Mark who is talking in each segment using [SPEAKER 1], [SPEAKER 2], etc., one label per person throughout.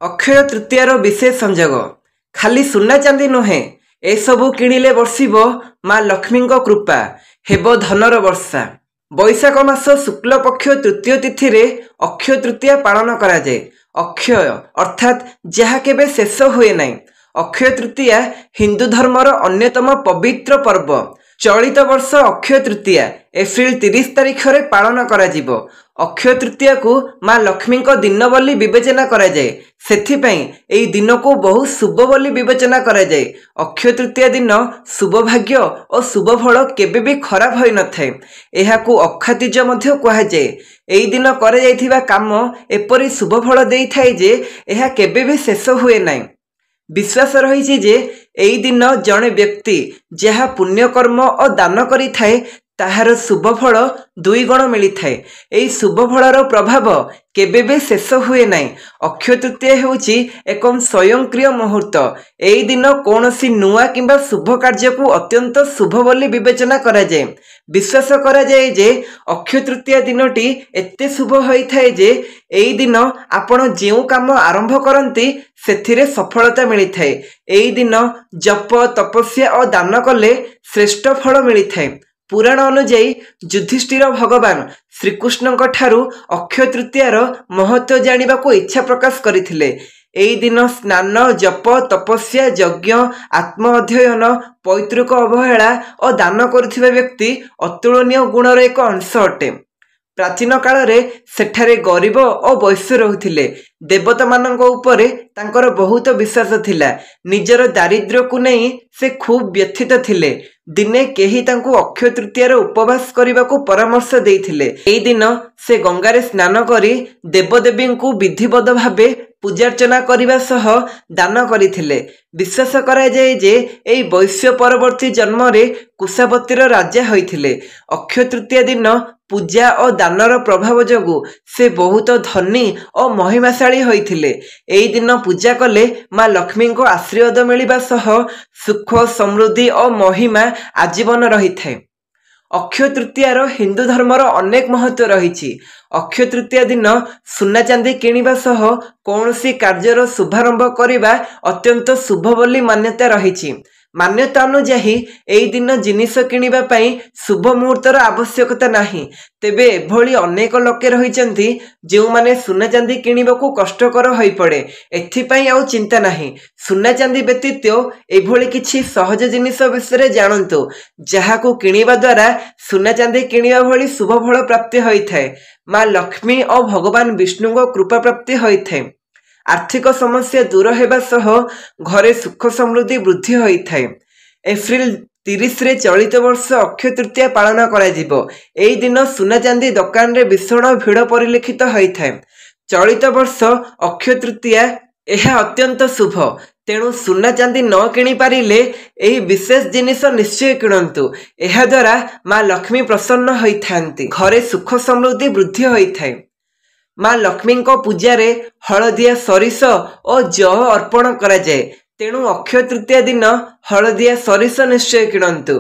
[SPEAKER 1] ଅକ୍ଷୟ ତୃତୀୟାର ବିଶେଷ ସଂଯୋଗ। ଖାଲି ସୁନା ଚାନ୍ଦି ନୁହେଁ, ଏସବୁ କିଣିଲେ ବର୍ଷିବ ମା ଲକ୍ଷ୍ମୀଙ୍କ କୃପା, ହେବ ଧନର ବର୍ଷା। ବୈଶାଖ ମାସ ଶୁକ୍ଲପକ୍ଷ ତୃତୀୟ ତିଥିରେ ଅକ୍ଷୟ ତୃତୀୟା ପାଳନ କରାଯାଏ। ଅକ୍ଷୟ ଅର୍ଥାତ୍ ଯାହା କେବେ ଶେଷ ହୁଏ ନାହିଁ। ଅକ୍ଷୟ ତୃତୀୟା ହିନ୍ଦୁ ଧର୍ମର ଅନ୍ୟତମ ପବିତ୍ର ପର୍ବ। ଚଳିତ ବର୍ଷ ଅକ୍ଷୟ ତୃତୀୟା ଏପ୍ରିଲ 30 ତାରିଖରେ ପାଳନ କରାଯିବ। ଅକ୍ଷୟ ତୃତୀୟାକୁ ମା ଲକ୍ଷ୍ମୀଙ୍କ ଦିନ ବୋଲି ବିବେଚନା କରାଯାଏ। ସେଥିପାଇଁ ଏହି ଦିନକୁ ବହୁ ଶୁଭ ବୋଲି ବିବେଚନା କରାଯାଏ। ଅକ୍ଷୟ ତୃତୀୟା ଦିନ ଶୁଭ ଭାଗ୍ୟ ଓ ଶୁଭ ଫଳ କେବେ ବି ଖରାପ ହୋଇନଥାଏ। ଏହାକୁ ଅକ୍ଷାତୀଜ ମଧ୍ୟ କୁହାଯାଏ। ଏହି ଦିନ କରାଯାଇଥିବା କାମ ଏପରି ଶୁଭ ଫଳ ଦେଇଥାଏ ଯେ ଏହା କେବେ ବି ଶେଷ ହୁଏ ନାହିଁ। ବିଶ୍ୱାସ ରହିଛି ଯେ ଏହି ଦିନ ଜଣେ ବ୍ୟକ୍ତି ଯାହା ପୁଣ୍ୟକର୍ମ ଓ ଦାନ କରିଥାଏ ତାହାର ଶୁଭ ଫଳ 2 ଗୁଣ ମିଳିଥାଏ। ଏହି ଶୁଭ ଫଳର ପ୍ରଭାବ କେବେ ବି ଶେଷ ହୁଏ ନାହିଁ। ଅକ୍ଷୟ ତୃତୀୟା ହେଉଛି ଏକ ସ୍ୱୟଂକ୍ରିୟ ମୁହୂର୍ତ୍ତ। ଏହି ଦିନ କୌଣସି ନୂଆ କିମ୍ବା ଶୁଭ କାର୍ଯ୍ୟକୁ ଅତ୍ୟନ୍ତ ଶୁଭ ବୋଲି ବିବେଚନା କରାଯାଏ। ବିଶ୍ୱାସ କରାଯାଏ ଯେ ଅକ୍ଷୟ ତୃତୀୟା ଦିନଟି ଏତେ ଶୁଭ ହୋଇଥାଏ ଯେ ଏହି ଦିନ ଆପଣ ଯେଉଁ କାମ ଆରମ୍ଭ କରନ୍ତି ସେଥିରେ ସଫଳତା ମିଳିଥାଏ। ଏହି ଦିନ ଜପ, ତପସ୍ୟା ଓ ଦାନ କଲେ ଶ୍ରେଷ୍ଠ ଫଳ ମିଳିଥାଏ। ପୁରାଣ ଅନୁଯାୟୀ ଯୁଧିଷ୍ଠିର ଭଗବାନ ଶ୍ରୀକୃଷ୍ଣଙ୍କ ଠାରୁ ଅକ୍ଷୟ ତୃତୀୟାର ମହତ୍ତ୍ୱ ଜାଣିବାକୁ ଇଚ୍ଛା ପ୍ରକାଶ କରିଥିଲେ। ଏହି ଦିନ ସ୍ନାନ, ଜପ, ତପସ୍ୟା, ଯଜ୍ଞ, ଆତ୍ମ ଅଧ୍ୟୟନ, ପୈତୃକ ଅବହେଳା ଓ ଦାନ କରୁଥିବା ବ୍ୟକ୍ତି ଅତୁଳନୀୟ ଗୁଣର ଏକ ଅଂଶ ଅଟେ। ପ୍ରାଚୀନ କାଳରେ ସେଠାରେ ଗରିବ ଓ ବୈଶ୍ୟ ରହୁଥିଲେ। ଦେବତାମାନଙ୍କ ଉପରେ ତାଙ୍କର ବହୁତ ବିଶ୍ୱାସ ଥିଲା। ନିଜର ଦାରିଦ୍ର୍ୟକୁ ନେଇ ସେ ଖୁବ୍ ବ୍ୟଥିତ ଥିଲେ। ଦିନେ କେହି ତାଙ୍କୁ ଅକ୍ଷୟ ତୃତୀୟାର ଉପବାସ କରିବାକୁ ପରାମର୍ଶ ଦେଇଥିଲେ। ଏହି ଦିନ ସେ ଗଙ୍ଗାରେ ସ୍ନାନ କରି ଦେବଦେବୀଙ୍କୁ ବିଧିବଦ୍ଧ ଭାବେ ପୂଜାର୍ଚ୍ଚନା କରିବା ସହ ଦାନ କରିଥିଲେ। ବିଶ୍ୱାସ କରାଯାଏ ଯେ ଏହି ବୈଶ୍ୟ ପରବର୍ତ୍ତୀ ଜନ୍ମରେ କୁଶାବତୀର ରାଜା ହୋଇଥିଲେ। ଅକ୍ଷୟ ତୃତୀୟା ଦିନ ପୂଜା ଓ ଦାନର ପ୍ରଭାବ ଯୋଗୁଁ ସେ ବହୁତ ଧନୀ ଓ ମହିମାଶାଳୀ ହୋଇଥିଲେ। ଏହି ଦିନ ପୂଜା କଲେ ମା ଲକ୍ଷ୍ମୀଙ୍କ ଆଶୀର୍ବାଦ ମିଳିବା ସହ ସୁଖ, ସମୃଦ୍ଧି ଓ ମହିମା ଆଜୀବନ ରହିଥାଏ। ଅକ୍ଷୟ ତୃତୀୟାର ହିନ୍ଦୁ ଧର୍ମର ଅନେକ ମହତ୍ତ୍ୱ ରହିଛି। ଅକ୍ଷୟ ତୃତୀୟା ଦିନ ସୁନା ଚାନ୍ଦି କିଣିବା ସହ କୌଣସି କାର୍ଯ୍ୟର ଶୁଭାରମ୍ଭ କରିବା ଅତ୍ୟନ୍ତ ଶୁଭ ବୋଲି ମାନ୍ୟତା ରହିଛି। ମାନ୍ୟତା ଅନୁଯାୟୀ ଏହି ଦିନ ଜିନିଷ କିଣିବା ପାଇଁ ଶୁଭ ମୁହୂର୍ତ୍ତର ଆବଶ୍ୟକତା ନାହିଁ। ତେବେ ଏଭଳି ଅନେକ ଲୋକେ ରହିଛନ୍ତି ଯେଉଁମାନେ ସୁନା ଚାନ୍ଦି କିଣିବାକୁ କଷ୍ଟକର ହୋଇପଡ଼େ। ଏଥିପାଇଁ ଆଉ ଚିନ୍ତା ନାହିଁ। ସୁନା ଚାନ୍ଦି ବ୍ୟତୀତ ଏଭଳି କିଛି ସହଜ ଜିନିଷ ବିଷୟରେ ଜାଣନ୍ତୁ ଯାହାକୁ କିଣିବା ଦ୍ୱାରା ସୁନା ଚାନ୍ଦି କିଣିବା ଭଳି ଶୁଭ ଫଳ ପ୍ରାପ୍ତି ହୋଇଥାଏ। ମା ଲକ୍ଷ୍ମୀ ଓ ଭଗବାନ ବିଷ୍ଣୁଙ୍କ କୃପା ପ୍ରାପ୍ତି ହୋଇଥାଏ। ଆର୍ଥିକ ସମସ୍ୟା ଦୂର ହେବା ସହ ଘରେ ସୁଖ ସମୃଦ୍ଧି ବୃଦ୍ଧି ହୋଇଥାଏ। ଏପ୍ରିଲ 30ରେ ଚଳିତ ବର୍ଷ ଅକ୍ଷୟ ତୃତୀୟା ପାଳନ କରାଯିବ। ଏହି ଦିନ ସୁନା ଚାନ୍ଦି ଦୋକାନରେ ଭୀଷଣ ଭିଡ଼ ପରିଲକ୍ଷିତ ହୋଇଥାଏ। ଚଳିତ ବର୍ଷ ଅକ୍ଷୟ ତୃତୀୟା ଏହା ଅତ୍ୟନ୍ତ ଶୁଭ। ତେଣୁ ସୁନା ଚାନ୍ଦି ନ କିଣି ପାରିଲେ ଏହି ବିଶେଷ ଜିନିଷ ନିଶ୍ଚୟ କିଣନ୍ତୁ। ଏହାଦ୍ୱାରା ମା ଲକ୍ଷ୍ମୀ ପ୍ରସନ୍ନ ହୋଇଥାନ୍ତି। ଘରେ ସୁଖ ସମୃଦ୍ଧି ବୃଦ୍ଧି ହୋଇଥାଏ। ମା ଲକ୍ଷ୍ମୀଙ୍କ ପୂଜାରେ ହଳଦିଆ ସୋରିଷ ଓ ଜଅ ଅର୍ପଣ କରାଯାଏ। ତେଣୁ ଅକ୍ଷୟ ତୃତୀୟା ଦିନ ହଳଦିଆ ସୋରିଷ ନିଶ୍ଚୟ କିଣନ୍ତୁ।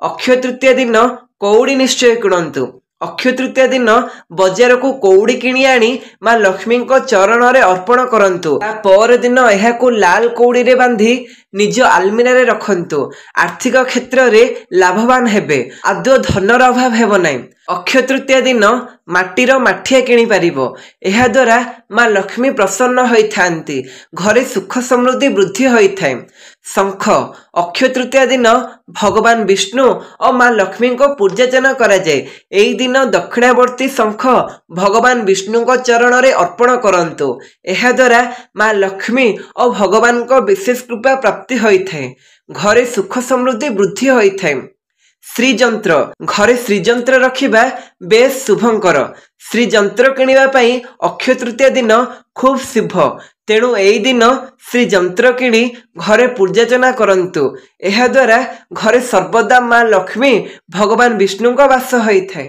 [SPEAKER 1] ଅକ୍ଷୟ ତୃତୀୟା ଦିନ କଉଡ଼ି ନିଶ୍ଚୟ କିଣନ୍ତୁ। ଅକ୍ଷୟ ତୃତୀୟା ଦିନ ବଜାରକୁ କଉଡ଼ି କିଣି ଆଣି ମା ଲକ୍ଷ୍ମୀଙ୍କ ଚରଣରେ ଅର୍ପଣ କରନ୍ତୁ। ତା ପରଦିନ ଏହାକୁ ଲାଲ କଉଡ଼ିରେ ବାନ୍ଧି ନିଜ ଆଲମିରାରେ ରଖନ୍ତୁ। ଆର୍ଥିକ କ୍ଷେତ୍ରରେ ଲାଭବାନ ହେବେ। ଆଦୌ ଧନର ଅଭାବ ହେବ ନାହିଁ। ଅକ୍ଷୟ ତୃତୀୟା ଦିନ ମାଟିର ମାଠିଆ କିଣିପାରିବ। ଏହାଦ୍ୱାରା ମା ଲକ୍ଷ୍ମୀ ପ୍ରସନ୍ନ ହୋଇଥାନ୍ତି। ଘରେ ସୁଖ ସମୃଦ୍ଧି ବୃଦ୍ଧି ହୋଇଥାଏ। ଶଙ୍ଖ ଅକ୍ଷୟ ତୃତୀୟା ଦିନ ଭଗବାନ ବିଷ୍ଣୁ ଓ ମା ଲକ୍ଷ୍ମୀଙ୍କ ପୂଜାର୍ଚ୍ଚନା କରାଯାଏ। ଏହି ଦିନ ଦକ୍ଷିଣାବର୍ତ୍ତୀ ଶଙ୍ଖ ଭଗବାନ ବିଷ୍ଣୁଙ୍କ ଚରଣରେ ଅର୍ପଣ କରନ୍ତୁ। ଏହାଦ୍ୱାରା ମା ଲକ୍ଷ୍ମୀ ଓ ଭଗବାନଙ୍କ ବିଶେଷ କୃପା ପ୍ରାପ୍ତି ହୋଇଥାଏ। ଘରେ ସୁଖ ସମୃଦ୍ଧି ବୃଦ୍ଧି ହୋଇଥାଏ। ଶ୍ରୀଯନ୍ତ୍ର ଘରେ ଶ୍ରୀଯନ୍ତ୍ର ରଖିବା ବେଶ ଶୁଭଙ୍କର। ଶ୍ରୀଯନ୍ତ୍ର କିଣିବା ପାଇଁ ଅକ୍ଷୟ ତୃତୀୟା ଦିନ ଖୁବ୍ ଶୁଭ। ତେଣୁ ଏହି ଦିନ ଶ୍ରୀଯନ୍ତ୍ର କିଣି ଘରେ ପୂଜାର୍ଚ୍ଚନା କରନ୍ତୁ। ଏହାଦ୍ୱାରା ଘରେ ସର୍ବଦା ମା ଲକ୍ଷ୍ମୀ ଭଗବାନ ବିଷ୍ଣୁଙ୍କ ବାସ ହୋଇଥାଏ।